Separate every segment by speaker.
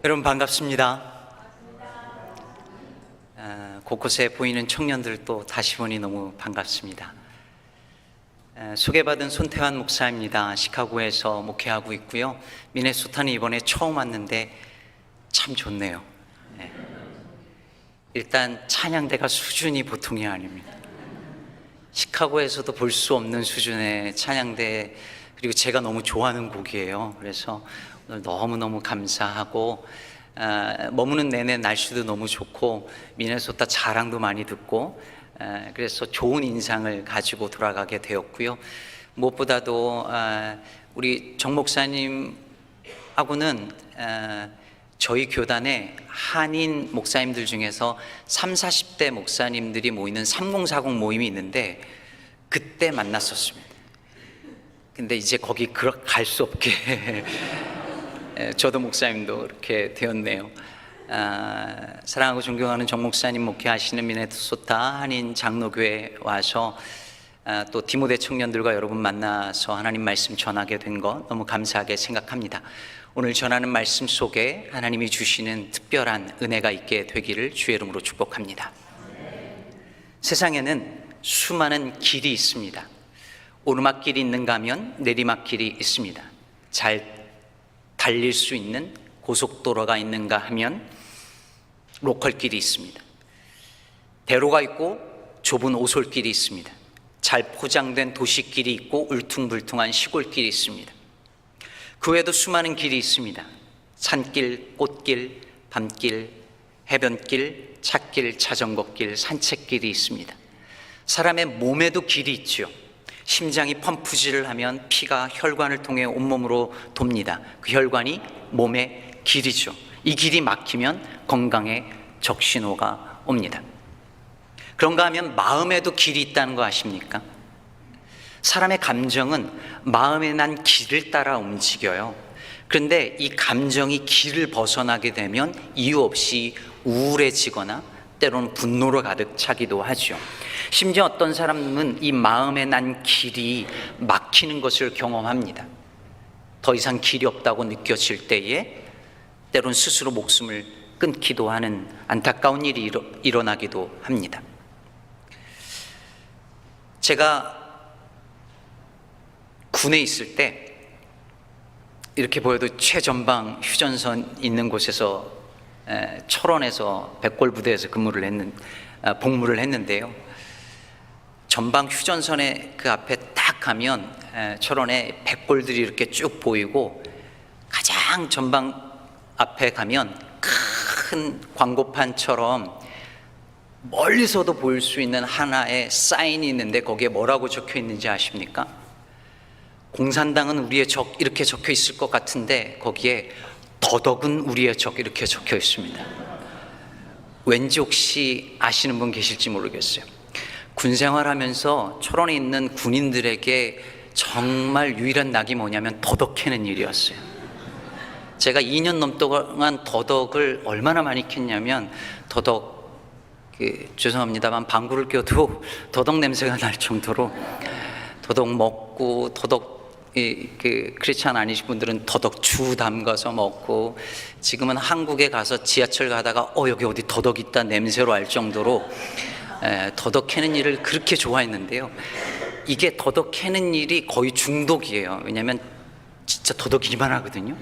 Speaker 1: 여러분 반갑습니다. 곳곳에 보이는 청년들도 다시 보니 너무 반갑습니다. 소개받은 손태환 목사입니다. 시카고에서 목회하고 있고요. 미네소타는 이번에 처음 왔는데 참 좋네요. 일단 찬양대가 수준이 보통이 아닙니다. 시카고에서도 볼 수 없는 수준의 찬양대, 그리고 제가 너무 좋아하는 곡이에요. 그래서 오늘 너무너무 감사하고, 머무는 내내 날씨도 너무 좋고 미네소타 자랑도 많이 듣고, 그래서 좋은 인상을 가지고 돌아가게 되었고요. 무엇보다도 우리 정 목사님하고는 저희 교단에 한인 목사님들 중에서 30, 40대 목사님들이 모이는 3040 모임이 있는데 그때 만났었습니다. 근데 이제 거기 갈 수 없게 저도 목사님도 이렇게 되었네요. 사랑하고 존경하는 정 목사님 목회하시는 미네소타 한인 장로교회 와서 또 디모데 청년들과 여러분 만나서 하나님 말씀 전하게 된 것 너무 감사하게 생각합니다. 오늘 전하는 말씀 속에 하나님이 주시는 특별한 은혜가 있게 되기를 주의 이름으로 축복합니다. 세상에는 수많은 길이 있습니다. 오르막길이 있는가 하면 내리막길이 있습니다. 잘 달릴 수 있는 고속도로가 있는가 하면 로컬길이 있습니다. 대로가 있고 좁은 오솔길이 있습니다. 잘 포장된 도시길이 있고 울퉁불퉁한 시골길이 있습니다. 그 외에도 수많은 길이 있습니다. 산길, 꽃길, 밤길, 해변길, 찻길, 자전거길, 산책길이 있습니다. 사람의 몸에도 길이 있죠. 심장이 펌프질을 하면 피가 혈관을 통해 온몸으로 돕니다. 그 혈관이 몸의 길이죠. 이 길이 막히면 건강에 적신호가 옵니다. 그런가 하면 마음에도 길이 있다는 거 아십니까? 사람의 감정은 마음에 난 길을 따라 움직여요. 그런데 이 감정이 길을 벗어나게 되면 이유 없이 우울해지거나 때로는 분노로 가득 차기도 하죠. 심지어 어떤 사람은 이 마음에 난 길이 막히는 것을 경험합니다. 더 이상 길이 없다고 느껴질 때에 때로는 스스로 목숨을 끊기도 하는 안타까운 일이 일어나기도 합니다. 제가 군에 있을 때 이렇게 보여도 최전방 휴전선 있는 곳에서 철원에서 백골부대에서 복무를 했는데요. 전방 휴전선의 그 앞에 딱 가면 철원에 백골들이 이렇게 쭉 보이고, 가장 전방 앞에 가면 큰 광고판처럼 멀리서도 볼 수 있는 하나의 사인이 있는데 거기에 뭐라고 적혀 있는지 아십니까? 공산당은 우리의 적, 이렇게 적혀 있을 것 같은데 거기에 더덕은 우리의 적, 이렇게 적혀 있습니다. 왠지 혹시 아시는 분 계실지 모르겠어요. 군 생활하면서 철원에 있는 군인들에게 정말 유일한 낙이 뭐냐면 더덕 캐는 일이었어요. 제가 2년 넘동안 더덕을 얼마나 많이 캤냐면, 죄송합니다만 방구를 껴도 더덕 냄새가 날 정도로 더덕 먹고, 크리스찬 아니신 분들은 더덕주 담가서 먹고, 지금은 한국에 가서 지하철 가다가 여기 어디 더덕 있다 냄새로 알 정도로 더덕 캐는 일을 그렇게 좋아했는데요. 이게 더덕 캐는 일이 거의 중독이에요. 왜냐하면 진짜 더덕이 이만하거든요.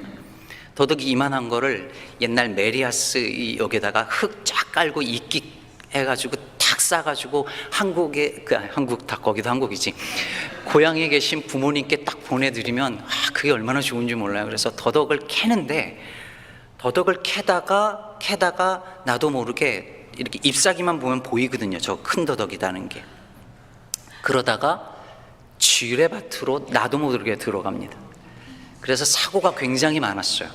Speaker 1: 더덕이 이만한 거를 옛날 메리아스 여기다가 흙 쫙 깔고 이끼 해가지고 탁 싸가지고 한국 다 거기도 한국이지, 고향에 계신 부모님께 딱 보내드리면 그게 얼마나 좋은지 몰라요. 그래서 더덕을 캐는데, 더덕을 캐다가 나도 모르게 이렇게 잎사귀만 보면 보이거든요. 저 큰 더덕이라는 게. 그러다가 지뢰밭으로 나도 모르게 들어갑니다. 그래서 사고가 굉장히 많았어요.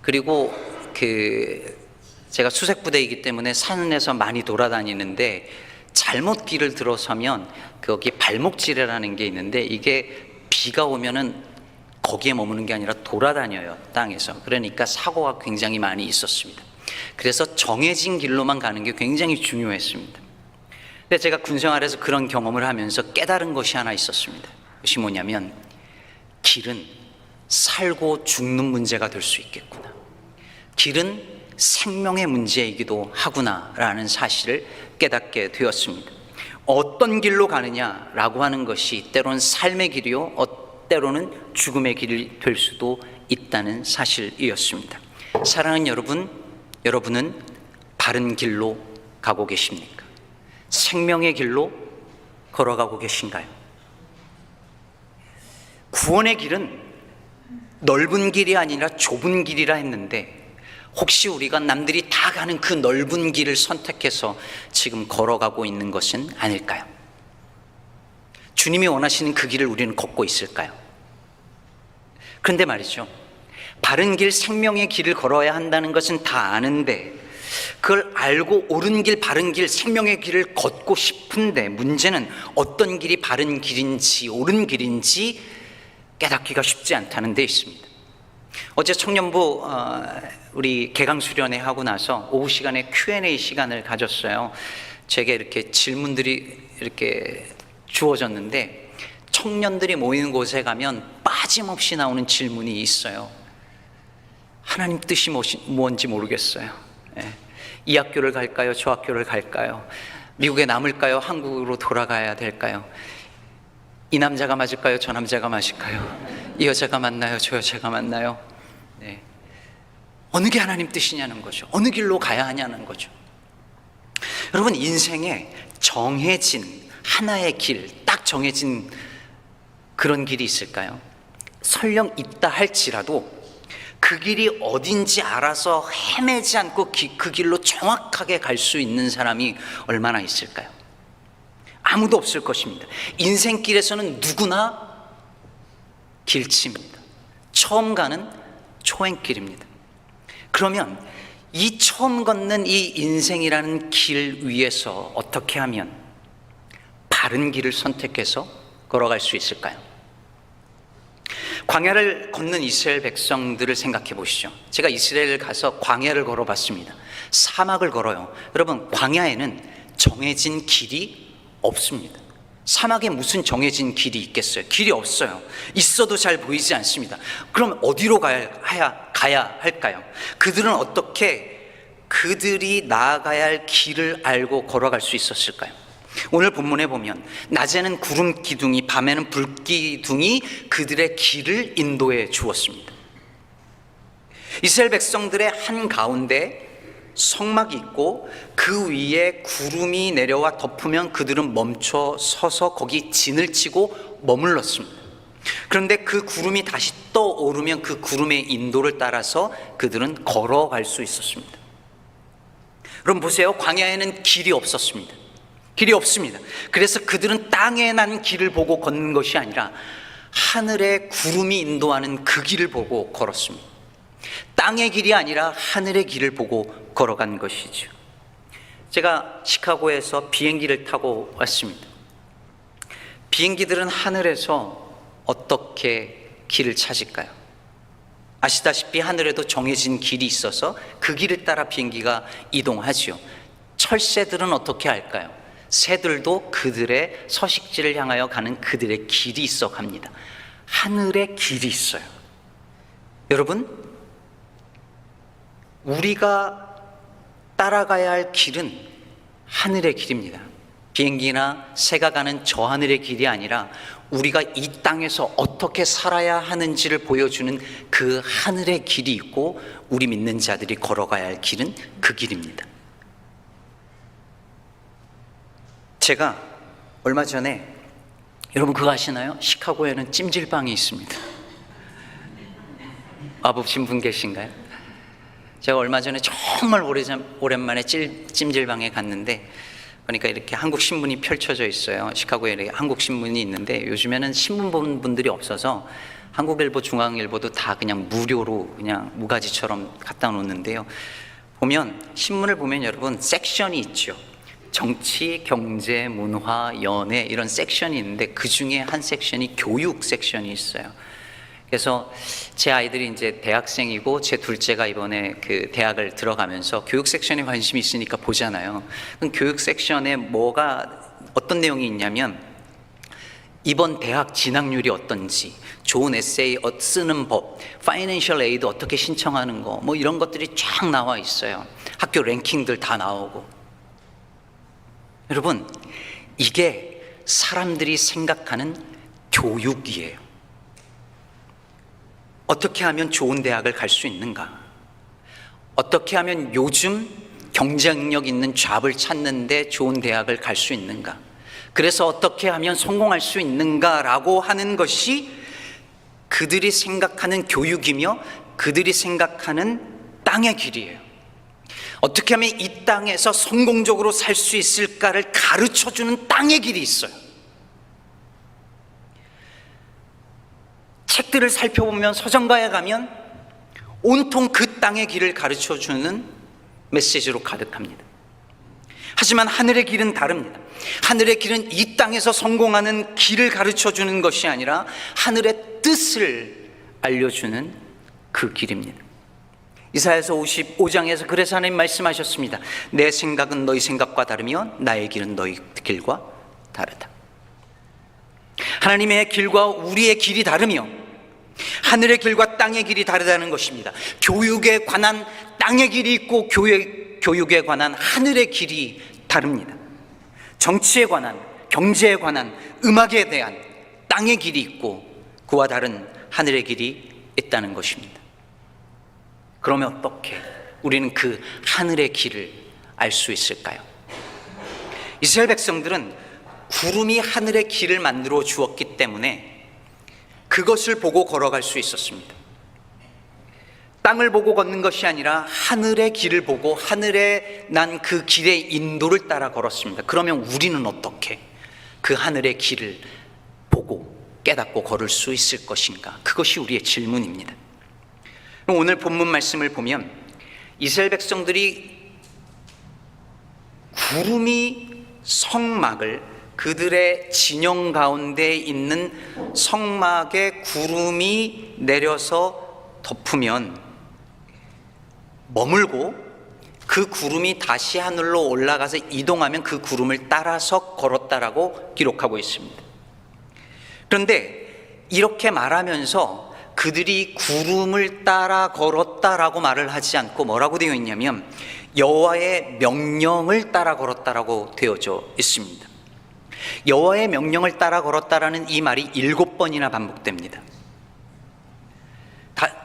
Speaker 1: 그리고 제가 수색부대이기 때문에 산에서 많이 돌아다니는데 잘못 길을 들어서면 거기 발목지뢰라는 게 있는데, 이게 비가 오면은 거기에 머무는 게 아니라 돌아다녀요, 땅에서. 그러니까 사고가 굉장히 많이 있었습니다. 그래서 정해진 길로만 가는 게 굉장히 중요했습니다. 근데 제가 군생활에서 그런 경험을 하면서 깨달은 것이 하나 있었습니다. 그것이 뭐냐면, 길은 살고 죽는 문제가 될 수 있겠구나. 길은 생명의 문제이기도 하구나라는 사실을 깨닫게 되었습니다. 어떤 길로 가느냐라고 하는 것이 때로는 삶의 길이요, 때로는 죽음의 길이 될 수도 있다는 사실이었습니다. 사랑하는 여러분, 여러분은 바른 길로 가고 계십니까? 생명의 길로 걸어가고 계신가요? 구원의 길은 넓은 길이 아니라 좁은 길이라 했는데, 혹시 우리가 남들이 다 가는 그 넓은 길을 선택해서 지금 걸어가고 있는 것은 아닐까요? 주님이 원하시는 그 길을 우리는 걷고 있을까요? 그런데 말이죠, 바른 길, 생명의 길을 걸어야 한다는 것은 다 아는데, 그걸 알고 옳은 길, 바른 길, 생명의 길을 걷고 싶은데, 문제는 어떤 길이 바른 길인지 옳은 길인지 깨닫기가 쉽지 않다는 데 있습니다. 어제 청년부 우리 개강 수련회 하고 나서 오후 시간에 Q&A 시간을 가졌어요. 제게 이렇게 질문들이 이렇게 주어졌는데, 청년들이 모이는 곳에 가면 빠짐없이 나오는 질문이 있어요. 하나님 뜻이 뭔지 모르겠어요. 이 학교를 갈까요? 저 학교를 갈까요? 미국에 남을까요? 한국으로 돌아가야 될까요? 이 남자가 맞을까요? 저 남자가 맞을까요? 이 여자가 맞나요? 저 여자가 맞나요? 네. 어느 게 하나님 뜻이냐는 거죠. 어느 길로 가야 하냐는 거죠. 여러분, 인생에 정해진 하나의 길, 딱 정해진 그런 길이 있을까요? 설령 있다 할지라도 그 길이 어딘지 알아서 헤매지 않고 그 길로 정확하게 갈 수 있는 사람이 얼마나 있을까요? 아무도 없을 것입니다. 인생길에서는 누구나 길치입니다. 처음 가는 초행길입니다. 그러면 이 처음 걷는 이 인생이라는 길 위에서 어떻게 하면 바른 길을 선택해서 걸어갈 수 있을까요? 광야를 걷는 이스라엘 백성들을 생각해 보시죠. 제가 이스라엘을 가서 광야를 걸어봤습니다. 사막을 걸어요. 여러분, 광야에는 정해진 길이 없습니다. 사막에 무슨 정해진 길이 있겠어요? 길이 없어요. 있어도 잘 보이지 않습니다. 그럼 어디로 가야 할까요? 그들은 어떻게 그들이 나아가야 할 길을 알고 걸어갈 수 있었을까요? 오늘 본문에 보면 낮에는 구름 기둥이, 밤에는 불 기둥이 그들의 길을 인도해 주었습니다. 이스라엘 백성들의 한가운데 성막이 있고 그 위에 구름이 내려와 덮으면 그들은 멈춰 서서 거기 진을 치고 머물렀습니다. 그런데 그 구름이 다시 떠오르면 그 구름의 인도를 따라서 그들은 걸어갈 수 있었습니다. 여러분 보세요. 광야에는 길이 없었습니다. 길이 없습니다. 그래서 그들은 땅에 난 길을 보고 걷는 것이 아니라 하늘의 구름이 인도하는 그 길을 보고 걸었습니다. 땅의 길이 아니라 하늘의 길을 보고 걸어간 것이죠. 제가 시카고에서 비행기를 타고 왔습니다. 비행기들은 하늘에서 어떻게 길을 찾을까요? 아시다시피 하늘에도 정해진 길이 있어서 그 길을 따라 비행기가 이동하지요. 철새들은 어떻게 할까요? 새들도 그들의 서식지를 향하여 가는 그들의 길이 있어 갑니다. 하늘의 길이 있어요. 여러분, 우리가 따라가야 할 길은 하늘의 길입니다. 비행기나 새가 가는 저 하늘의 길이 아니라 우리가 이 땅에서 어떻게 살아야 하는지를 보여주는 그 하늘의 길이 있고, 우리 믿는 자들이 걸어가야 할 길은 그 길입니다. 제가 얼마 전에, 여러분 그거 아시나요? 시카고에는 찜질방이 있습니다. 와보신 분 계신가요? 제가 얼마 전에 정말 오랜만에 찜질방에 갔는데, 그러니까 이렇게 한국 신문이 펼쳐져 있어요. 시카고에 한국 신문이 있는데 요즘에는 신문 보는 분들이 없어서 한국일보, 중앙일보도 다 그냥 무료로 그냥 무가지처럼 갖다 놓는데요. 보면 신문을 보면 여러분 섹션이 있죠. 정치, 경제, 문화, 연애 이런 섹션이 있는데 그 중에 한 섹션이 교육 섹션이 있어요. 그래서 제 아이들이 이제 대학생이고 제 둘째가 이번에 그 대학을 들어가면서 교육 섹션에 관심이 있으니까 보잖아요. 그럼 교육 섹션에 어떤 내용이 있냐면 이번 대학 진학률이 어떤지, 좋은 에세이 쓰는 법, 파이낸셜 에이드 어떻게 신청하는 거, 뭐 이런 것들이 쫙 나와 있어요. 학교 랭킹들 다 나오고. 여러분, 이게 사람들이 생각하는 교육이에요. 어떻게 하면 좋은 대학을 갈 수 있는가? 어떻게 하면 요즘 경쟁력 있는 잡을 찾는데 좋은 대학을 갈 수 있는가? 그래서 어떻게 하면 성공할 수 있는가라고 하는 것이 그들이 생각하는 교육이며 그들이 생각하는 땅의 길이에요. 어떻게 하면 이 땅에서 성공적으로 살 수 있을까를 가르쳐주는 땅의 길이 있어요. 책들을 살펴보면, 서점가에 가면 온통 그 땅의 길을 가르쳐주는 메시지로 가득합니다. 하지만 하늘의 길은 다릅니다. 하늘의 길은 이 땅에서 성공하는 길을 가르쳐주는 것이 아니라 하늘의 뜻을 알려주는 그 길입니다. 이사야서 55장에서 그래서 하나님 말씀하셨습니다. 내 생각은 너희 생각과 다르며 나의 길은 너희 길과 다르다. 하나님의 길과 우리의 길이 다르며 하늘의 길과 땅의 길이 다르다는 것입니다. 교육에 관한 땅의 길이 있고 교육에 관한 하늘의 길이 다릅니다. 정치에 관한, 경제에 관한, 음악에 대한 땅의 길이 있고 그와 다른 하늘의 길이 있다는 것입니다. 그러면 어떻게 우리는 그 하늘의 길을 알 수 있을까요? 이스라엘 백성들은 구름이 하늘의 길을 만들어 주었기 때문에 그것을 보고 걸어갈 수 있었습니다. 땅을 보고 걷는 것이 아니라 하늘의 길을 보고 하늘에 난 그 길의 인도를 따라 걸었습니다. 그러면 우리는 어떻게 그 하늘의 길을 보고 깨닫고 걸을 수 있을 것인가? 그것이 우리의 질문입니다. 오늘 본문 말씀을 보면 이스라엘 백성들이 구름이 성막을, 그들의 진영 가운데 있는 성막에 구름이 내려서 덮으면 머물고 그 구름이 다시 하늘로 올라가서 이동하면 그 구름을 따라서 걸었다라고 기록하고 있습니다. 그런데 이렇게 말하면서 그들이 구름을 따라 걸었다라고 말을 하지 않고 뭐라고 되어 있냐면 여호와의 명령을 따라 걸었다라고 되어져 있습니다. 여호와의 명령을 따라 걸었다라는 이 말이 7번이나 반복됩니다.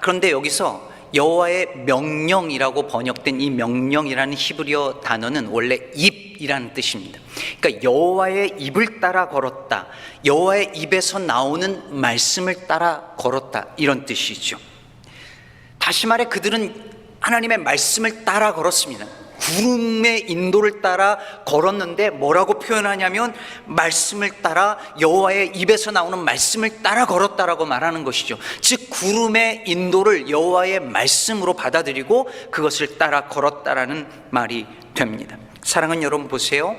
Speaker 1: 그런데 여기서 여호와의 명령이라고 번역된 이 명령이라는 히브리어 단어는 원래 입이라는 뜻입니다. 그러니까 여호와의 입을 따라 걸었다, 여호와의 입에서 나오는 말씀을 따라 걸었다, 이런 뜻이죠. 다시 말해 그들은 하나님의 말씀을 따라 걸었습니다. 구름의 인도를 따라 걸었는데 뭐라고 표현하냐면 말씀을 따라, 여호와의 입에서 나오는 말씀을 따라 걸었다라고 말하는 것이죠. 즉 구름의 인도를 여호와의 말씀으로 받아들이고 그것을 따라 걸었다라는 말이 됩니다. 사랑하는 여러분, 보세요.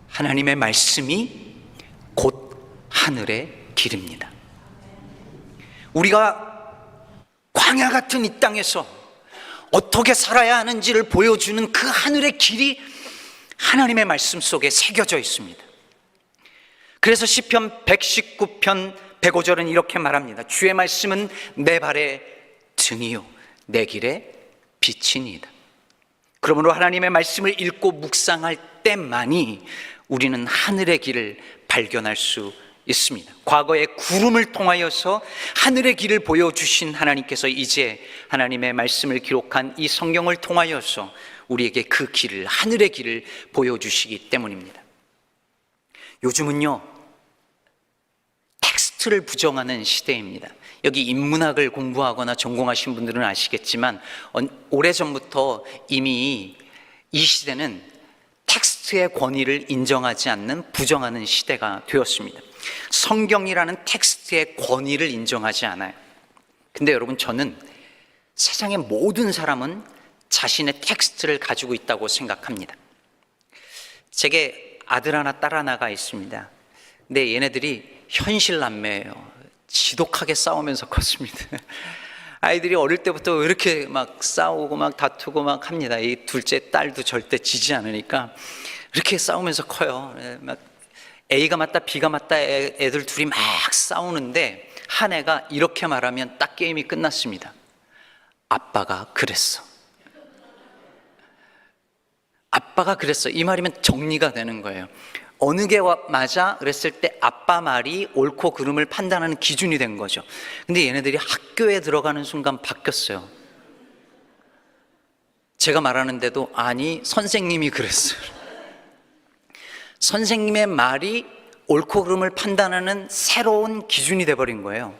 Speaker 1: 하나님의 말씀이 곧 하늘의 길입니다. 우리가 광야 같은 이 땅에서 어떻게 살아야 하는지를 보여주는 그 하늘의 길이 하나님의 말씀 속에 새겨져 있습니다. 그래서 시편 119편 105절은 이렇게 말합니다. 주의 말씀은 내 발의 등이요 내 길의 빛이니이다. 그러므로 하나님의 말씀을 읽고 묵상할 때만이 우리는 하늘의 길을 발견할 수 있습니다. 과거의 구름을 통하여서 하늘의 길을 보여주신 하나님께서 이제 하나님의 말씀을 기록한 이 성경을 통하여서 우리에게 그 길을, 하늘의 길을 보여주시기 때문입니다. 요즘은요, 텍스트를 부정하는 시대입니다. 여기 인문학을 공부하거나 전공하신 분들은 아시겠지만 오래전부터 이미 이 시대는 텍스트의 권위를 인정하지 않는, 부정하는 시대가 되었습니다. 성경이라는 텍스트의 권위를 인정하지 않아요. 근데 여러분, 저는 세상의 모든 사람은 자신의 텍스트를 가지고 있다고 생각합니다. 제게 아들 하나, 딸 하나가 있습니다. 근데 얘네들이 현실 남매예요. 지독하게 싸우면서 컸습니다. 아이들이 어릴 때부터 왜 이렇게 막 싸우고 막 다투고 막 합니다. 이 둘째 딸도 절대 지지 않으니까 이렇게 싸우면서 커요. 막 A가 맞다 B가 맞다 애들 둘이 막 싸우는데 한 애가 이렇게 말하면 딱 게임이 끝났습니다. 아빠가 그랬어. 아빠가 그랬어. 이 말이면 정리가 되는 거예요. 어느 게 맞아? 그랬을 때 아빠 말이 옳고 그름을 판단하는 기준이 된 거죠. 근데 얘네들이 학교에 들어가는 순간 바뀌었어요. 제가 말하는데도 아니 선생님이 그랬어요. 선생님의 말이 옳고 그름을 판단하는 새로운 기준이 돼버린 거예요.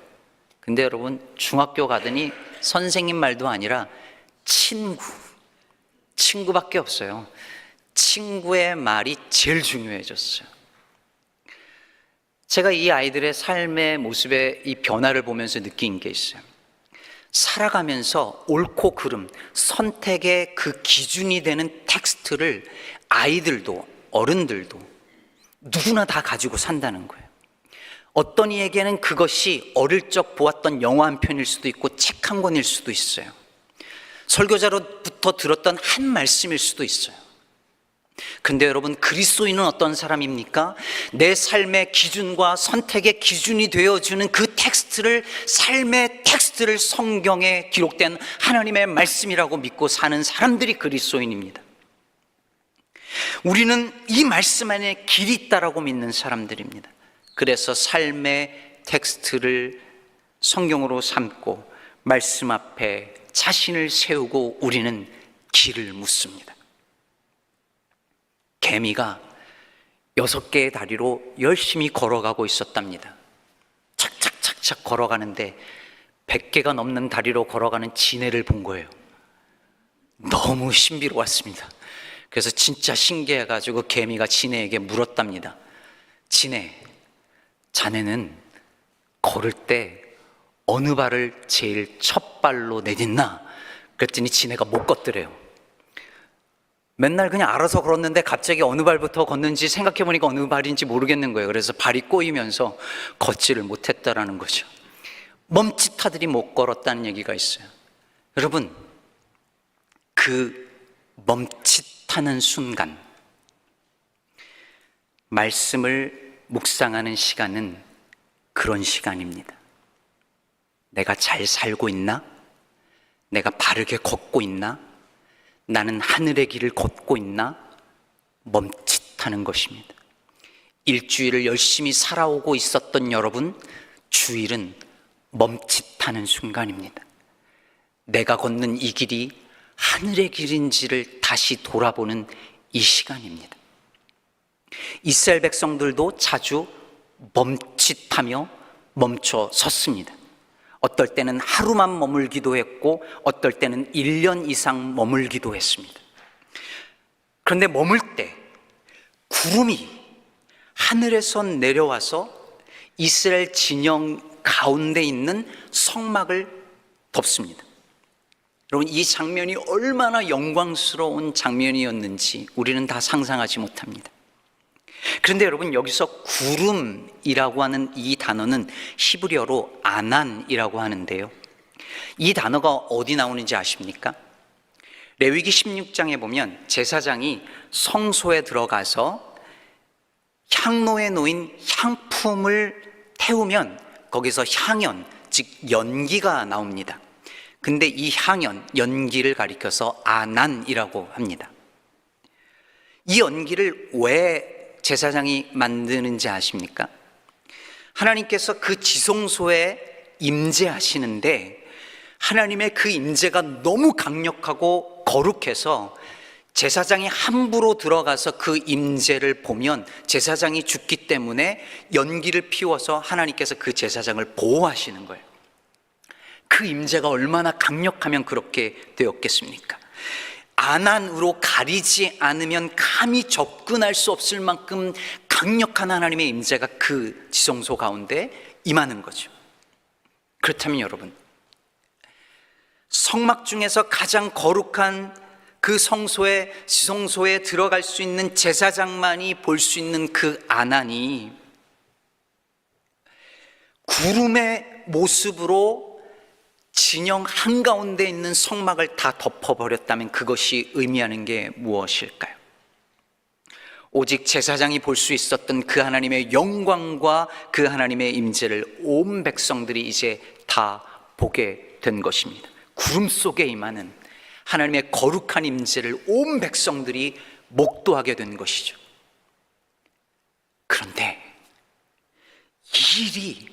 Speaker 1: 근데 여러분 중학교 가더니 선생님 말도 아니라 친구밖에 없어요. 친구의 말이 제일 중요해졌어요. 제가 이 아이들의 삶의 모습에 이 변화를 보면서 느낀 게 있어요. 살아가면서 옳고 그름, 선택의 그 기준이 되는 텍스트를 아이들도 어른들도 누구나 다 가지고 산다는 거예요. 어떤 이에게는 그것이 어릴 적 보았던 영화 한 편일 수도 있고 책 한 권일 수도 있어요. 설교자로부터 들었던 한 말씀일 수도 있어요. 근데 여러분 그리스도인은 어떤 사람입니까? 내 삶의 기준과 선택의 기준이 되어주는 그 텍스트를, 삶의 텍스트를 성경에 기록된 하나님의 말씀이라고 믿고 사는 사람들이 그리스도인입니다. 우리는 이 말씀 안에 길이 있다라고 믿는 사람들입니다. 그래서 삶의 텍스트를 성경으로 삼고 말씀 앞에 자신을 세우고 우리는 길을 묻습니다. 개미가 6개의 다리로 열심히 걸어가고 있었답니다. 착착착착 걸어가는데 100개가 넘는 다리로 걸어가는 지네를 본 거예요. 너무 신비로웠습니다. 그래서 진짜 신기해가지고 개미가 지네에게 물었답니다. 지네, 자네는 걸을 때 어느 발을 제일 첫 발로 내딛나? 그랬더니 지네가 못 걷더래요. 맨날 그냥 알아서 걸었는데 갑자기 어느 발부터 걷는지 생각해보니까 어느 발인지 모르겠는 거예요. 그래서 발이 꼬이면서 걷지를 못했다라는 거죠. 멈칫하들이 못 걸었다는 얘기가 있어요. 여러분, 그 멈칫하는 순간, 말씀을 묵상하는 시간은 그런 시간입니다. 내가 잘 살고 있나? 내가 바르게 걷고 있나? 나는 하늘의 길을 걷고 있나? 멈칫하는 것입니다. 일주일을 열심히 살아오고 있었던 여러분, 주일은 멈칫하는 순간입니다. 내가 걷는 이 길이 하늘의 길인지를 다시 돌아보는 이 시간입니다. 이스라엘 백성들도 자주 멈칫하며 멈춰 섰습니다. 어떨 때는 하루만 머물기도 했고 어떨 때는 1년 이상 머물기도 했습니다. 그런데 머물 때 구름이 하늘에서 내려와서 이스라엘 진영 가운데 있는 성막을 덮습니다. 여러분, 이 장면이 얼마나 영광스러운 장면이었는지 우리는 다 상상하지 못합니다. 그런데 여러분, 여기서 구름이라고 하는 이 단어는 히브리어로 아난이라고 하는데요, 이 단어가 어디 나오는지 아십니까? 레위기 16장에 보면 제사장이 성소에 들어가서 향로에 놓인 향품을 태우면 거기서 향연, 즉 연기가 나옵니다. 근데 이 향연, 연기를 가리켜서 아난이라고 합니다. 이 연기를 왜 제사장이 만드는지 아십니까? 하나님께서 그 지성소에 임재하시는데 하나님의 그 임재가 너무 강력하고 거룩해서 제사장이 함부로 들어가서 그 임재를 보면 제사장이 죽기 때문에 연기를 피워서 하나님께서 그 제사장을 보호하시는 거예요. 그 임재가 얼마나 강력하면 그렇게 되었겠습니까? 아난으로 가리지 않으면 감히 접근할 수 없을 만큼 강력한 하나님의 임재가 그 지성소 가운데 임하는 거죠. 그렇다면 여러분, 성막 중에서 가장 거룩한 그 성소에, 지성소에 들어갈 수 있는 제사장만이 볼 수 있는 그 아난이 구름의 모습으로 진영 한가운데 있는 성막을 다 덮어버렸다면 그것이 의미하는 게 무엇일까요? 오직 제사장이 볼 수 있었던 그 하나님의 영광과 그 하나님의 임재를 온 백성들이 이제 다 보게 된 것입니다. 구름 속에 임하는 하나님의 거룩한 임재를 온 백성들이 목도하게 된 것이죠. 그런데 이 일이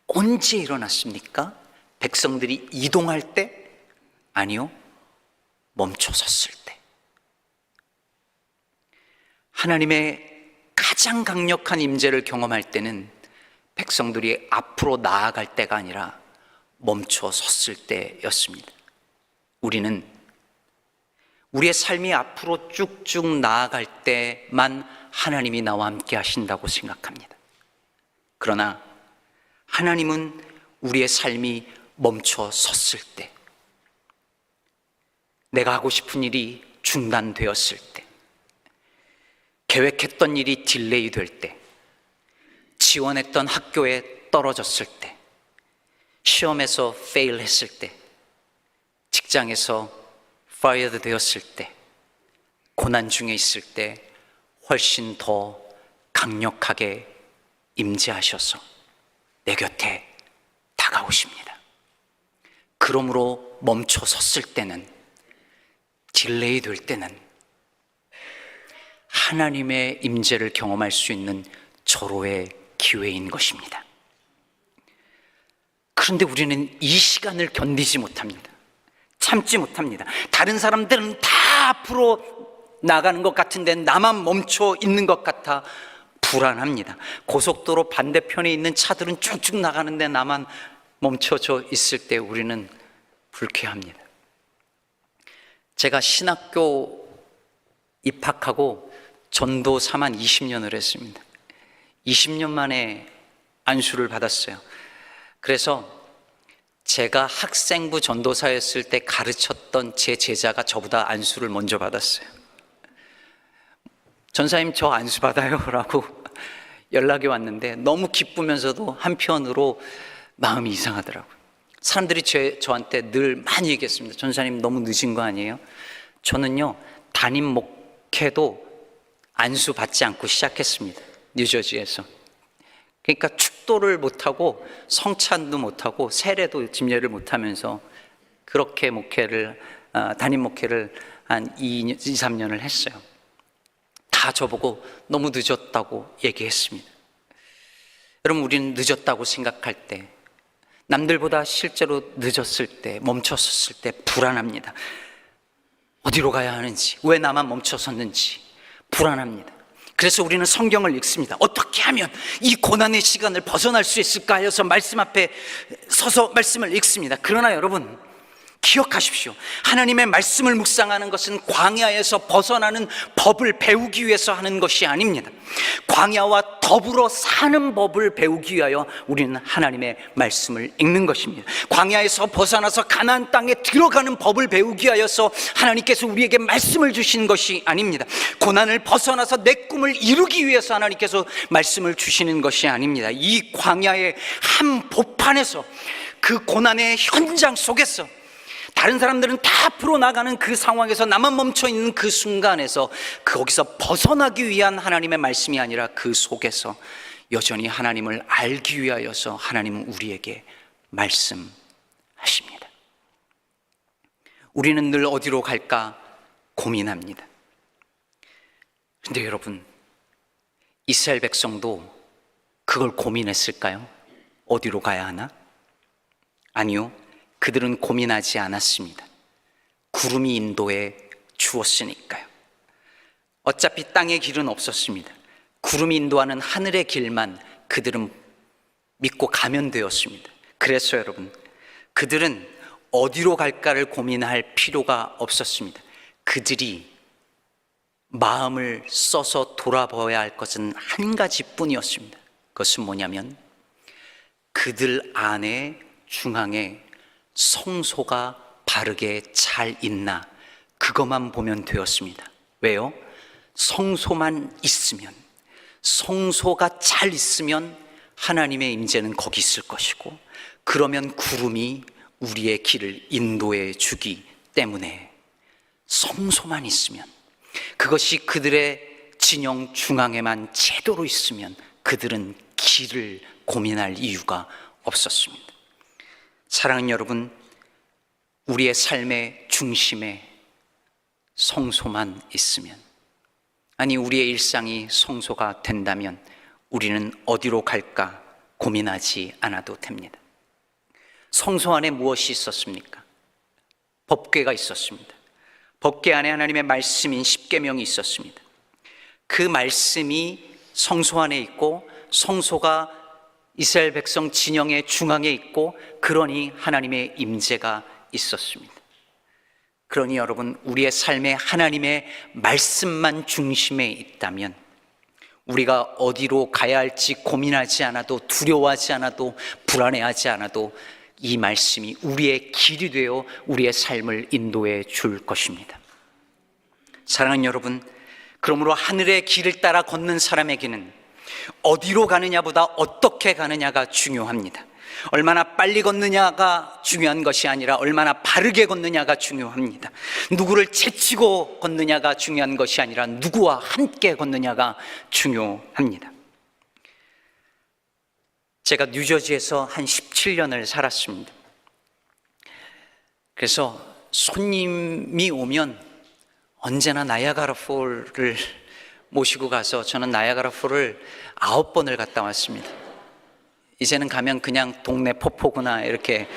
Speaker 1: 언제 일어났습니까? 백성들이 이동할 때? 아니요, 멈춰섰을 때. 하나님의 가장 강력한 임재를 경험할 때는 백성들이 앞으로 나아갈 때가 아니라 멈춰섰을 때였습니다. 우리는 우리의 삶이 앞으로 쭉쭉 나아갈 때만 하나님이 나와 함께 하신다고 생각합니다. 그러나 하나님은 우리의 삶이 멈춰섰을 때, 내가 하고 싶은 일이 중단되었을 때, 계획했던 일이 딜레이 될 때, 지원했던 학교에 떨어졌을 때, 시험에서 페일 했을 때, 직장에서 파이어드 되었을 때, 고난 중에 있을 때 훨씬 더 강력하게 임재하셔서 내 곁에 다가오십니다. 그러므로 멈춰섰을 때는, 딜레이 될 때는 하나님의 임재를 경험할 수 있는 절호의 기회인 것입니다. 그런데 우리는 이 시간을 견디지 못합니다. 참지 못합니다. 다른 사람들은 다 앞으로 나가는 것 같은데 나만 멈춰 있는 것 같아 불안합니다. 고속도로 반대편에 있는 차들은 쭉쭉 나가는데 나만 멈춰져 있을 때 우리는 불쾌합니다. 제가 신학교 입학하고 전도사만 20년을 했습니다. 20년 만에 안수를 받았어요. 그래서 제가 학생부 전도사였을 때 가르쳤던 제 제자가 저보다 안수를 먼저 받았어요. 전사님, 저 안수 받아요 라고 연락이 왔는데 너무 기쁘면서도 한편으로 마음이 이상하더라고요. 사람들이 저한테 늘 많이 얘기했습니다. 전사님, 너무 늦은 거 아니에요? 저는요, 담임 목회도 안수 받지 않고 시작했습니다. 뉴저지에서. 그러니까 축도를 못하고 성찬도 못하고 세례도 집례를 못하면서 그렇게 담임 목회를 한 2, 3년을 했어요. 다 저보고 너무 늦었다고 얘기했습니다. 여러분, 우리는 늦었다고 생각할 때, 남들보다 실제로 늦었을 때, 멈춰섰을 때 불안합니다. 어디로 가야 하는지, 왜 나만 멈춰섰는지 불안합니다. 그래서 우리는 성경을 읽습니다. 어떻게 하면 이 고난의 시간을 벗어날 수 있을까 해서 말씀 앞에 서서 말씀을 읽습니다. 그러나 여러분, 기억하십시오. 하나님의 말씀을 묵상하는 것은 광야에서 벗어나는 법을 배우기 위해서 하는 것이 아닙니다. 광야와 더불어 사는 법을 배우기 위하여 우리는 하나님의 말씀을 읽는 것입니다. 광야에서 벗어나서 가나안 땅에 들어가는 법을 배우기 위하여서 하나님께서 우리에게 말씀을 주신 것이 아닙니다. 고난을 벗어나서 내 꿈을 이루기 위해서 하나님께서 말씀을 주시는 것이 아닙니다. 이 광야의 한 보판에서, 그 고난의 현장 속에서, 다른 사람들은 다 앞으로 나가는 그 상황에서 나만 멈춰 있는 그 순간에서, 거기서 벗어나기 위한 하나님의 말씀이 아니라 그 속에서 여전히 하나님을 알기 위하여서 하나님은 우리에게 말씀하십니다. 우리는 늘 어디로 갈까 고민합니다. 그런데 여러분, 이스라엘 백성도 그걸 고민했을까요? 어디로 가야 하나? 아니요, 그들은 고민하지 않았습니다. 구름이 인도해 주었으니까요. 어차피 땅의 길은 없었습니다. 구름이 인도하는 하늘의 길만 그들은 믿고 가면 되었습니다. 그래서 여러분, 그들은 어디로 갈까를 고민할 필요가 없었습니다. 그들이 마음을 써서 돌아봐야 할 것은 한 가지뿐이었습니다. 그것은 뭐냐면, 그들 안에 중앙에 성소가 바르게 잘 있나, 그것만 보면 되었습니다. 왜요? 성소만 있으면, 성소가 잘 있으면 하나님의 임재는 거기 있을 것이고, 그러면 구름이 우리의 길을 인도해 주기 때문에 성소만 있으면, 그것이 그들의 진영 중앙에만 제대로 있으면 그들은 길을 고민할 이유가 없었습니다. 사랑하는 여러분, 우리의 삶의 중심에 성소만 있으면, 아니 우리의 일상이 성소가 된다면 우리는 어디로 갈까 고민하지 않아도 됩니다. 성소 안에 무엇이 있었습니까? 법궤가 있었습니다. 법궤 안에 하나님의 말씀인 십계명이 있었습니다. 그 말씀이 성소 안에 있고 성소가 이스라엘 백성 진영의 중앙에 있고, 그러니 하나님의 임재가 있었습니다. 그러니 여러분, 우리의 삶에 하나님의 말씀만 중심에 있다면 우리가 어디로 가야 할지 고민하지 않아도, 두려워하지 않아도, 불안해하지 않아도 이 말씀이 우리의 길이 되어 우리의 삶을 인도해 줄 것입니다. 사랑하는 여러분, 그러므로 하늘의 길을 따라 걷는 사람에게는 어디로 가느냐보다 어떻게 가느냐가 중요합니다. 얼마나 빨리 걷느냐가 중요한 것이 아니라 얼마나 바르게 걷느냐가 중요합니다. 누구를 제치고 걷느냐가 중요한 것이 아니라 누구와 함께 걷느냐가 중요합니다. 제가 뉴저지에서 한 17년을 살았습니다. 그래서 손님이 오면 언제나 나이아가라 폴을 모시고 가서 저는 나이아가라 폴을 9번을 갔다 왔습니다. 이제는 가면 그냥 동네 폭포구나 이렇게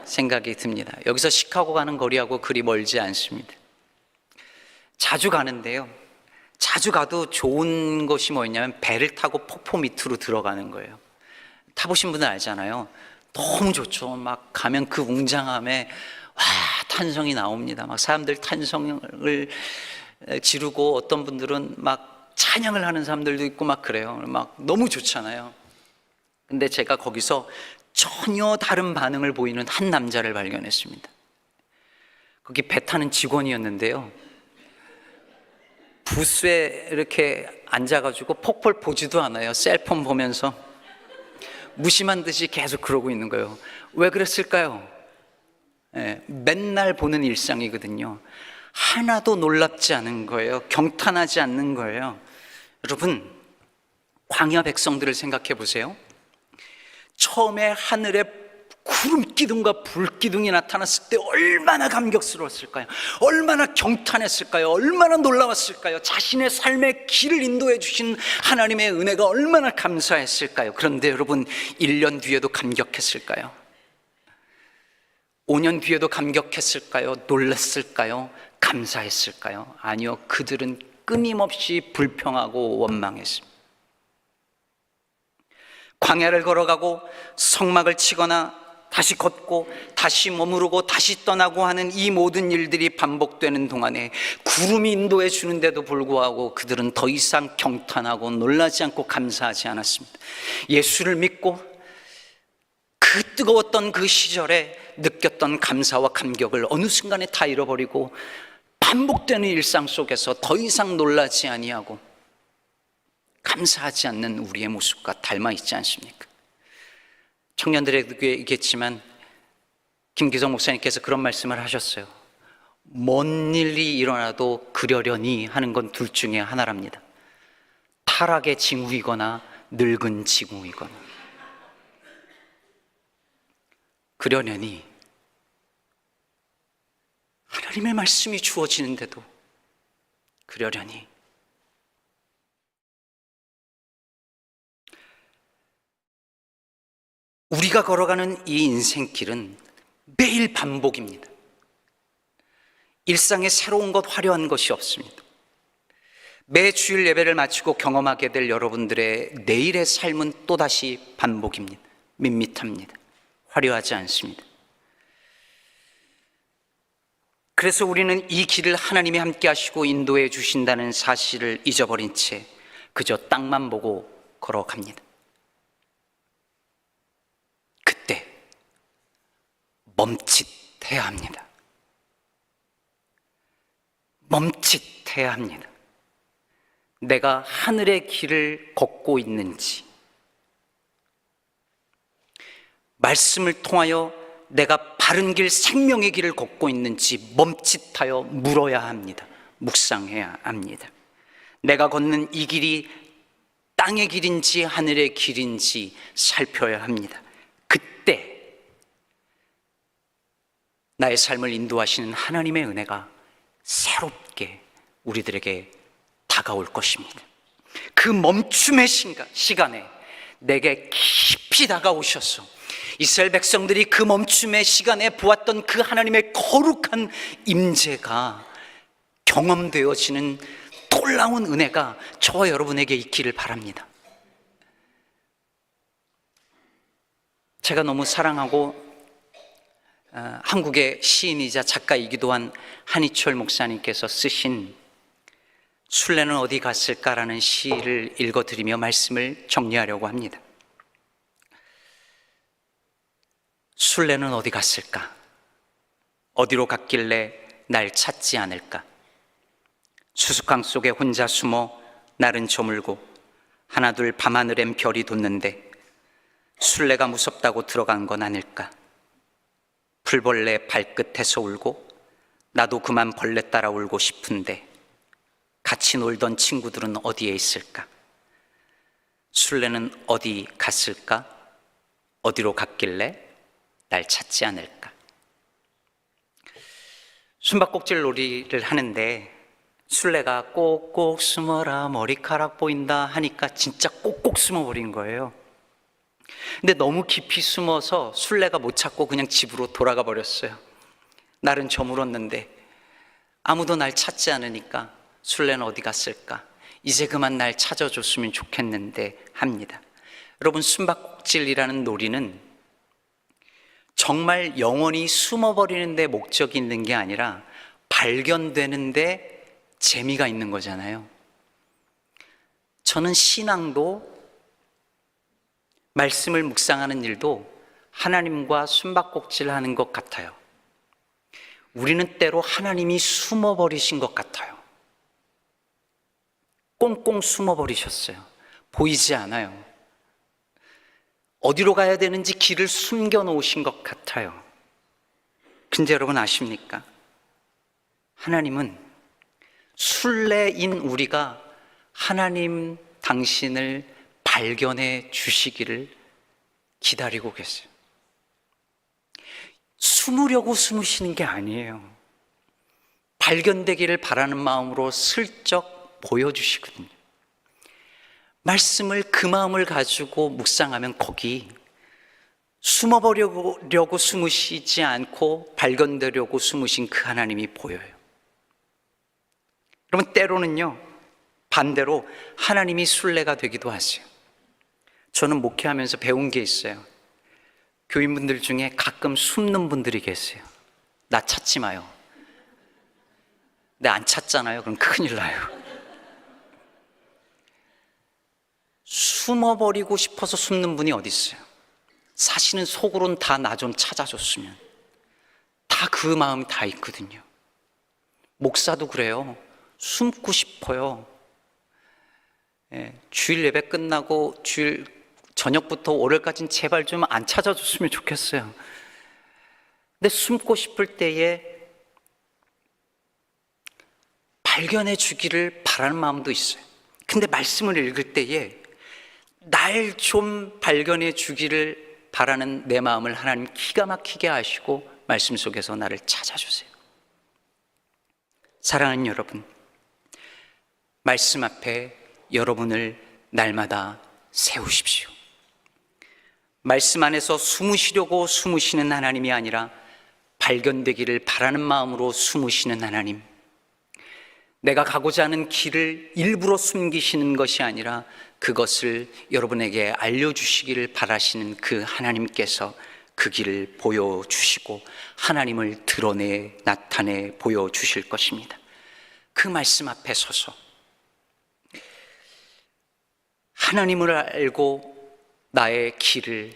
Speaker 1: 생각이 듭니다. 여기서 시카고 가는 거리하고 그리 멀지 않습니다. 자주 가는데요, 자주 가도 좋은 것이 뭐였냐면 배를 타고 폭포 밑으로 들어가는 거예요. 타보신 분들 알잖아요. 너무 좋죠. 막 가면 그 웅장함에 탄성이 나옵니다. 막 사람들 탄성을 지르고, 어떤 분들은 막 찬양을 하는 사람들도 있고 막 그래요. 막 너무 좋잖아요. 근데 제가 거기서 전혀 다른 반응을 보이는 한 남자를 발견했습니다. 거기 배 타는 직원이었는데요, 부스에 이렇게 앉아가지고 폭포를 보지도 않아요. 셀폰 보면서 무심한 듯이 계속 그러고 있는 거예요. 왜 그랬을까요? 맨날 보는 일상이거든요. 하나도 놀랍지 않은 거예요. 경탄하지 않는 거예요. 여러분, 광야 백성들을 생각해 보세요. 처음에 하늘에 구름 기둥과 불 기둥이 나타났을 때 얼마나 감격스러웠을까요? 얼마나 경탄했을까요? 얼마나 놀라웠을까요? 자신의 삶의 길을 인도해 주신 하나님의 은혜가 얼마나 감사했을까요? 그런데 여러분, 1년 뒤에도 감격했을까요? 5년 뒤에도 감격했을까요? 놀랐을까요? 감사했을까요? 아니요, 그들은 끊임없이 불평하고 원망했습니다. 광야를 걸어가고 성막을 치거나 다시 걷고 다시 머무르고 다시 떠나고 하는 이 모든 일들이 반복되는 동안에 구름이 인도해 주는데도 불구하고 그들은 더 이상 경탄하고 놀라지 않고 감사하지 않았습니다. 예수를 믿고 그 뜨거웠던 그 시절에 느꼈던 감사와 감격을 어느 순간에 다 잃어버리고 반복되는 일상 속에서 더 이상 놀라지 아니하고 감사하지 않는 우리의 모습과 닮아 있지 않습니까? 청년들에게 얘기했지만 김기성 목사님께서 그런 말씀을 하셨어요. 먼 일이 일어나도 그러려니 하는 건 둘 중에 하나랍니다. 타락의 징후이거나 늙은 징후이거나. 그러려니, 하나님의 말씀이 주어지는데도 그러려니. 우리가 걸어가는 이 인생길은 매일 반복입니다. 일상에 새로운 것, 화려한 것이 없습니다. 매 주일 예배를 마치고 경험하게 될 여러분들의 내일의 삶은 또다시 반복입니다. 밋밋합니다. 화려하지 않습니다. 그래서 우리는 이 길을 하나님이 함께 하시고 인도해 주신다는 사실을 잊어버린 채 그저 땅만 보고 걸어갑니다. 그때 멈칫해야 합니다. 멈칫해야 합니다. 내가 하늘의 길을 걷고 있는지, 말씀을 통하여 내가 바른 길, 생명의 길을 걷고 있는지 멈칫하여 물어야 합니다. 묵상해야 합니다. 내가 걷는 이 길이 땅의 길인지 하늘의 길인지 살펴야 합니다. 그때 나의 삶을 인도하시는 하나님의 은혜가 새롭게 우리들에게 다가올 것입니다. 그 멈춤의 시간에 내게 깊이 다가오셔서 이스라엘 백성들이 그 멈춤의 시간에 보았던 그 하나님의 거룩한 임재가 경험되어지는 놀라운 은혜가 저와 여러분에게 있기를 바랍니다. 제가 너무 사랑하고 한국의 시인이자 작가이기도 한 한희철 목사님께서 쓰신 순례는 어디 갔을까라는 시를 읽어드리며 말씀을 정리하려고 합니다. 순례는 어디 갔을까? 어디로 갔길래 날 찾지 않을까? 수수깡 속에 혼자 숨어 날은 저물고 하나둘 밤하늘엔 별이 돋는데 순례가 무섭다고 들어간 건 아닐까? 풀벌레 발끝에서 울고 나도 그만 벌레 따라 울고 싶은데 같이 놀던 친구들은 어디에 있을까? 순례는 어디 갔을까? 어디로 갔길래 날 찾지 않을까? 숨바꼭질 놀이를 하는데 순례가 꼭꼭 숨어라 머리카락 보인다 하니까 진짜 꼭꼭 숨어버린 거예요. 근데 너무 깊이 숨어서 순례가 못 찾고 그냥 집으로 돌아가 버렸어요. 날은 저물었는데 아무도 날 찾지 않으니까 순례는 어디 갔을까? 이제 그만 날 찾아줬으면 좋겠는데 합니다. 여러분, 숨바꼭질이라는 놀이는 정말 영원히 숨어버리는 데 목적이 있는 게 아니라 발견되는 데 재미가 있는 거잖아요. 저는 신앙도 말씀을 묵상하는 일도 하나님과 숨바꼭질 하는 것 같아요. 우리는 때로 하나님이 숨어버리신 것 같아요. 꽁꽁 숨어버리셨어요. 보이지 않아요. 어디로 가야 되는지 길을 숨겨놓으신 것 같아요. 근데 여러분 아십니까? 하나님은 순례인 우리가 하나님 당신을 발견해 주시기를 기다리고 계세요. 숨으려고 숨으시는 게 아니에요. 발견되기를 바라는 마음으로 슬쩍 보여주시거든요. 말씀을 그 마음을 가지고 묵상하면 거기 숨어보려고 숨으시지 않고 발견되려고 숨으신 그 하나님이 보여요. 여러분, 때로는요 반대로 하나님이 순례가 되기도 하세요. 저는 목회하면서 배운 게 있어요. 교인분들 중에 가끔 숨는 분들이 계세요. 나 찾지 마요. 근데 안 찾잖아요. 그럼 큰일 나요. 숨어버리고 싶어서 숨는 분이 어디 있어요? 사실은 속으로는 다 나 좀 찾아줬으면, 다 그 마음이 다 있거든요. 목사도 그래요. 숨고 싶어요. 주일 예배 끝나고 주일 저녁부터 월요일까지는 제발 좀 안 찾아줬으면 좋겠어요. 근데 숨고 싶을 때에 발견해 주기를 바라는 마음도 있어요. 근데 말씀을 읽을 때에 날 좀 발견해 주기를 바라는 내 마음을 하나님 기가 막히게 하시고 말씀 속에서 나를 찾아주세요. 사랑하는 여러분, 말씀 앞에 여러분을 날마다 세우십시오. 말씀 안에서 숨으시려고 숨으시는 하나님이 아니라 발견되기를 바라는 마음으로 숨으시는 하나님, 내가 가고자 하는 길을 일부러 숨기시는 것이 아니라 그것을 여러분에게 알려주시기를 바라시는 그 하나님께서 그 길을 보여주시고 하나님을 드러내 나타내 보여주실 것입니다. 그 말씀 앞에 서서 하나님을 알고 나의 길을,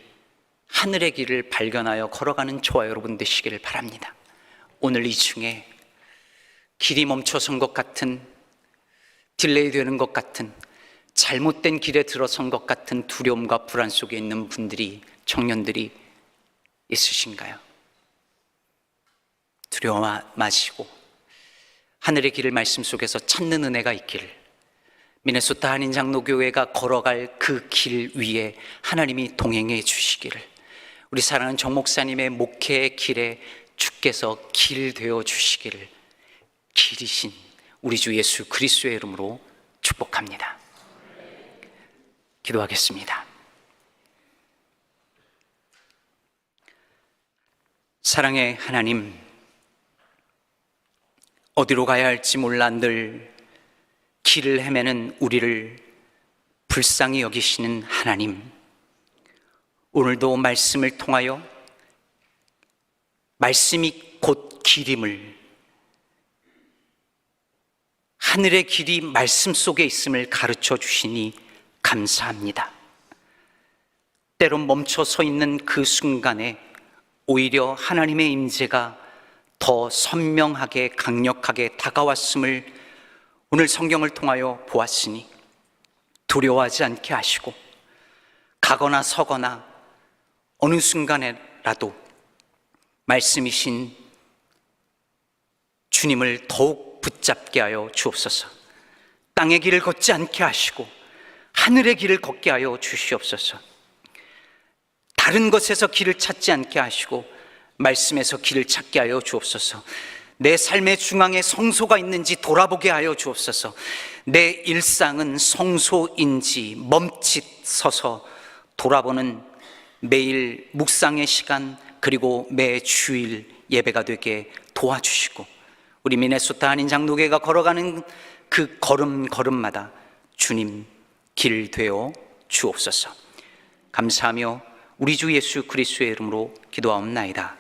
Speaker 1: 하늘의 길을 발견하여 걸어가는 저와 여러분 되시기를 바랍니다. 오늘 이 중에 길이 멈춰선 것 같은, 딜레이 되는 것 같은, 잘못된 길에 들어선 것 같은 두려움과 불안 속에 있는 분들이, 청년들이 있으신가요? 두려워 마시고 하늘의 길을 말씀 속에서 찾는 은혜가 있기를, 미네소타 한인장로교회가 걸어갈 그 길 위에 하나님이 동행해 주시기를, 우리 사랑하는 정 목사님의 목회의 길에 주께서 길 되어 주시기를 길이신 우리 주 예수 그리스도의 이름으로 축복합니다. 기도하겠습니다. 사랑의 하나님, 어디로 가야 할지 몰라 늘 길을 헤매는 우리를 불쌍히 여기시는 하나님, 오늘도 말씀을 통하여 말씀이 곧 길임을, 하늘의 길이 말씀 속에 있음을 가르쳐 주시니 감사합니다. 때론 멈춰 서 있는 그 순간에 오히려 하나님의 임재가 더 선명하게 강력하게 다가왔음을 오늘 성경을 통하여 보았으니 두려워하지 않게 하시고, 가거나 서거나 어느 순간에라도 말씀이신 주님을 더욱 붙잡게 하여 주옵소서. 땅의 길을 걷지 않게 하시고 하늘의 길을 걷게 하여 주시옵소서. 다른 것에서 길을 찾지 않게 하시고 말씀에서 길을 찾게 하여 주옵소서. 내 삶의 중앙에 성소가 있는지 돌아보게 하여 주옵소서. 내 일상은 성소인지 멈칫 서서 돌아보는 매일 묵상의 시간, 그리고 매 주일 예배가 되게 도와주시고, 우리 미네소타 한인장로교회가 걸어가는 그 걸음걸음마다 주님 길 되어 주옵소서. 감사하며 우리 주 예수 그리스도의 이름으로 기도하옵나이다.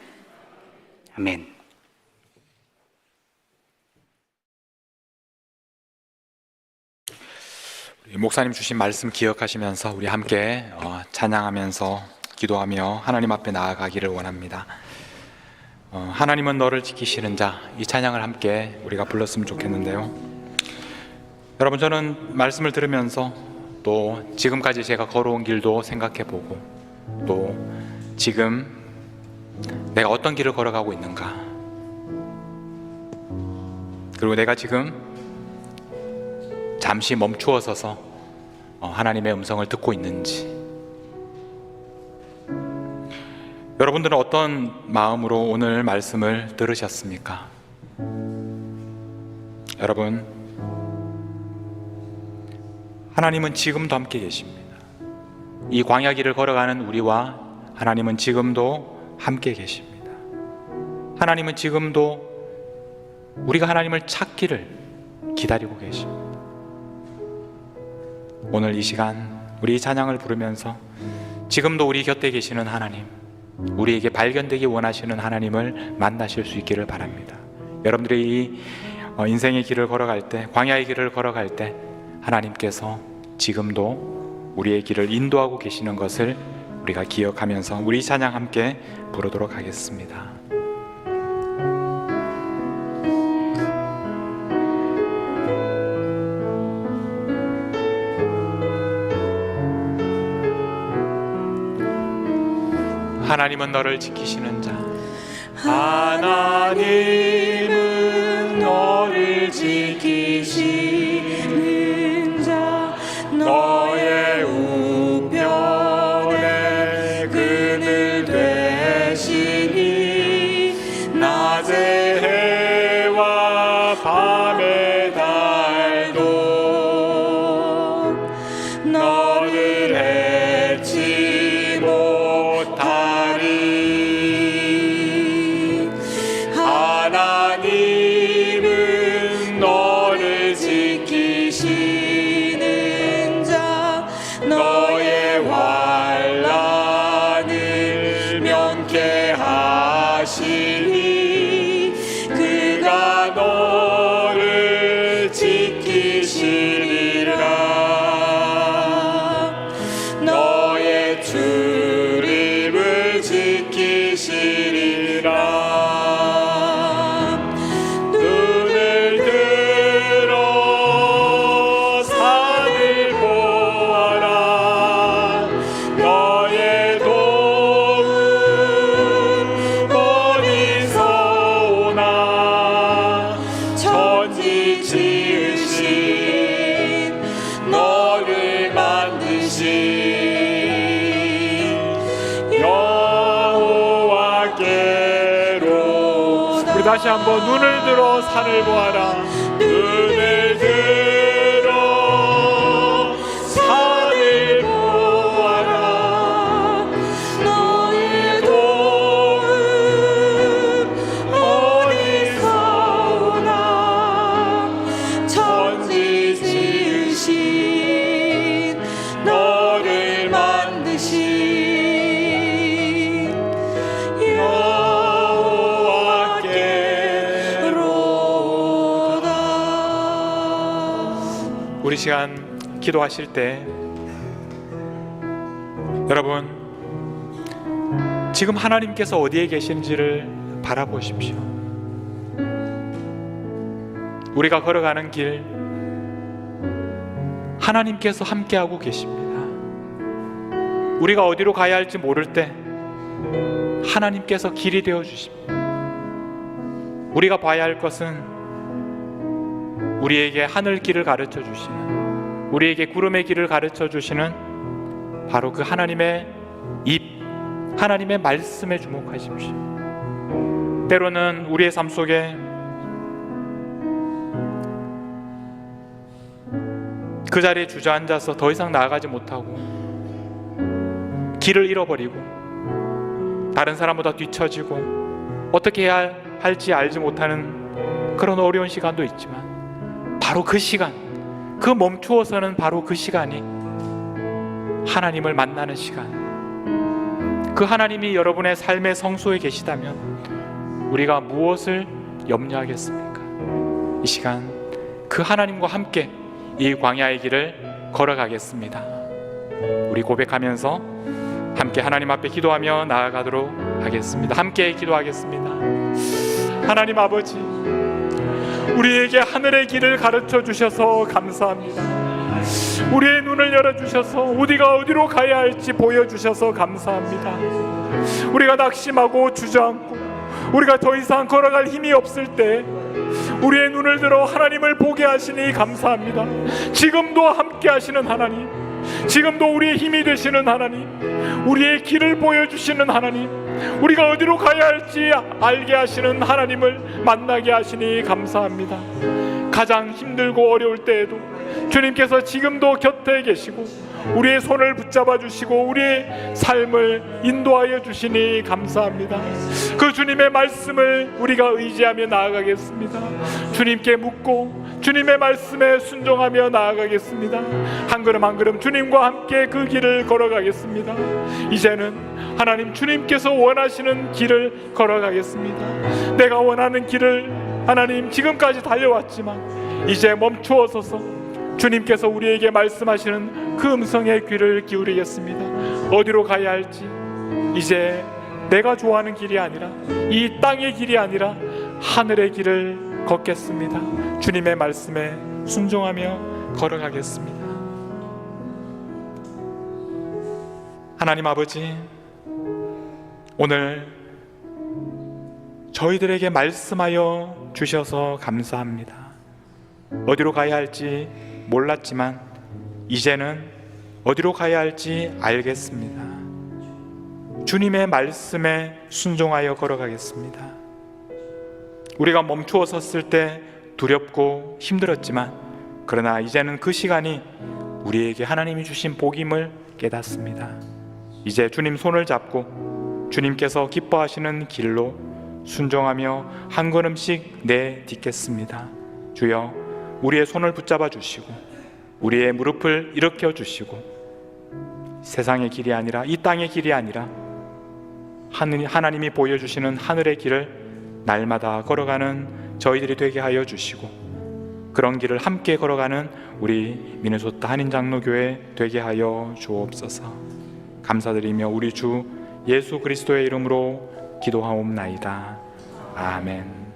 Speaker 1: 아멘.
Speaker 2: 목사님 주신 말씀 기억하시면서 우리 함께 찬양하면서 기도하며 하나님 앞에 나아가기를 원합니다. 하나님은 너를 지키시는 자, 이 찬양을 함께 우리가 불렀으면 좋겠는데요. 여러분, 저는 말씀을 들으면서 또 지금까지 제가 걸어온 길도 생각해보고, 또 지금 내가 어떤 길을 걸어가고 있는가, 그리고 내가 지금 잠시 멈추어 서서 하나님의 음성을 듣고 있는지, 여러분들은 어떤 마음으로 오늘 말씀을 들으셨습니까? 여러분, 하나님은 지금도 함께 계십니다. 이 광야 길을 걸어가는 우리와 하나님은 지금도 함께 계십니다. 하나님은 지금도 우리가 하나님을 찾기를 기다리고 계십니다. 오늘 이 시간 우리 이 찬양을 부르면서 지금도 우리 곁에 계시는 하나님, 우리에게 발견되기 원하시는 하나님을 만나실 수 있기를 바랍니다. 여러분들이 이 인생의 길을 걸어갈 때, 광야의 길을 걸어갈 때 하나님께서 지금도 우리의 길을 인도하고 계시는 것을 우리가 기억하면서 우리 찬양 함께 부르도록 하겠습니다. 하나님은 너를 지키시는 자,
Speaker 3: 하나님은 너를 지키시는 자, 너의 우편에 그늘 되시니, 낮의 해와 밤의 달도 너를 해치 못하리. 하나님은 너를 지키시는 자, 너의 환난을 면케하시니, 그가 너를 지키시리라. 너의 출입을 지키시리라. 눈을 들어 산을 보아라. 너의 도움 어디서 오나. 다시 한번 눈을 들어 산을 보아라. 눈을 들어 산을 보아라. 너의 도움 어디서 오나. 천지 지으신 너를 만드신
Speaker 2: 우리 시간 기도하실 때 여러분 지금 하나님께서 어디에 계신지를 바라보십시오. 우리가 걸어가는 길 하나님께서 함께하고 계십니다. 우리가 어디로 가야 할지 모를 때 하나님께서 길이 되어 주십니다. 우리가 봐야 할 것은 우리에게 하늘 길을 가르쳐 주시는, 우리에게 구름의 길을 가르쳐 주시는 바로 그 하나님의 입, 하나님의 말씀에 주목하십시오. 때로는 우리의 삶 속에 그 자리에 주저앉아서 더 이상 나아가지 못하고 길을 잃어버리고 다른 사람보다 뒤처지고 어떻게 해야 할지 알지 못하는 그런 어려운 시간도 있지만 바로 그 시간, 그 멈추어서는 바로 그 시간이 하나님을 만나는 시간, 그 하나님이 여러분의 삶의 성소에 계시다면 우리가 무엇을 염려하겠습니까? 이 시간 그 하나님과 함께 이 광야의 길을 걸어가겠습니다. 우리 고백하면서 함께 하나님 앞에 기도하며 나아가도록 하겠습니다. 함께 기도하겠습니다. 하나님 아버지, 우리에게 하늘의 길을 가르쳐 주셔서 감사합니다. 우리의 눈을 열어주셔서 우리가 어디로 가야 할지 보여주셔서 감사합니다. 우리가 낙심하고 주저앉고 우리가 더 이상 걸어갈 힘이 없을 때 우리의 눈을 들어 하나님을 보게 하시니 감사합니다. 지금도 함께 하시는 하나님, 지금도 우리의 힘이 되시는 하나님, 우리의 길을 보여주시는 하나님, 우리가 어디로 가야 할지 알게 하시는 하나님을 만나게 하시니 감사합니다. 가장 힘들고 어려울 때에도 주님께서 지금도 곁에 계시고 우리의 손을 붙잡아 주시고 우리의 삶을 인도하여 주시니 감사합니다. 그 주님의 말씀을 우리가 의지하며 나아가겠습니다. 주님께 묻고 주님의 말씀에 순종하며 나아가겠습니다. 한 걸음 한 걸음 주님과 함께 그 길을 걸어가겠습니다. 이제는 하나님 주님께서 원하시는 길을 걸어가겠습니다. 내가 원하는 길을 하나님 지금까지 달려왔지만 이제 멈추어서서 주님께서 우리에게 말씀하시는 그 음성의 귀를 기울이겠습니다. 어디로 가야 할지 이제 내가 좋아하는 길이 아니라 이 땅의 길이 아니라 하늘의 길을 걷겠습니다. 주님의 말씀에 순종하며 걸어가겠습니다. 하나님 아버지, 오늘 저희들에게 말씀하여 주셔서 감사합니다. 어디로 가야 할지 몰랐지만 이제는 어디로 가야 할지 알겠습니다. 주님의 말씀에 순종하여 걸어가겠습니다. 우리가 멈추어 섰을 때 두렵고 힘들었지만 그러나 이제는 그 시간이 우리에게 하나님이 주신 복임을 깨닫습니다. 이제 주님 손을 잡고 주님께서 기뻐하시는 길로 순종하며 한 걸음씩 내딛겠습니다. 주여, 우리의 손을 붙잡아 주시고 우리의 무릎을 일으켜 주시고 세상의 길이 아니라 이 땅의 길이 아니라 하나님이 보여주시는 하늘의 길을 날마다 걸어가는 저희들이 되게 하여 주시고 그런 길을 함께 걸어가는 우리 미네소타 한인장로교회 되게 하여 주옵소서. 감사드리며 우리 주 예수 그리스도의 이름으로 기도하옵나이다. 아멘.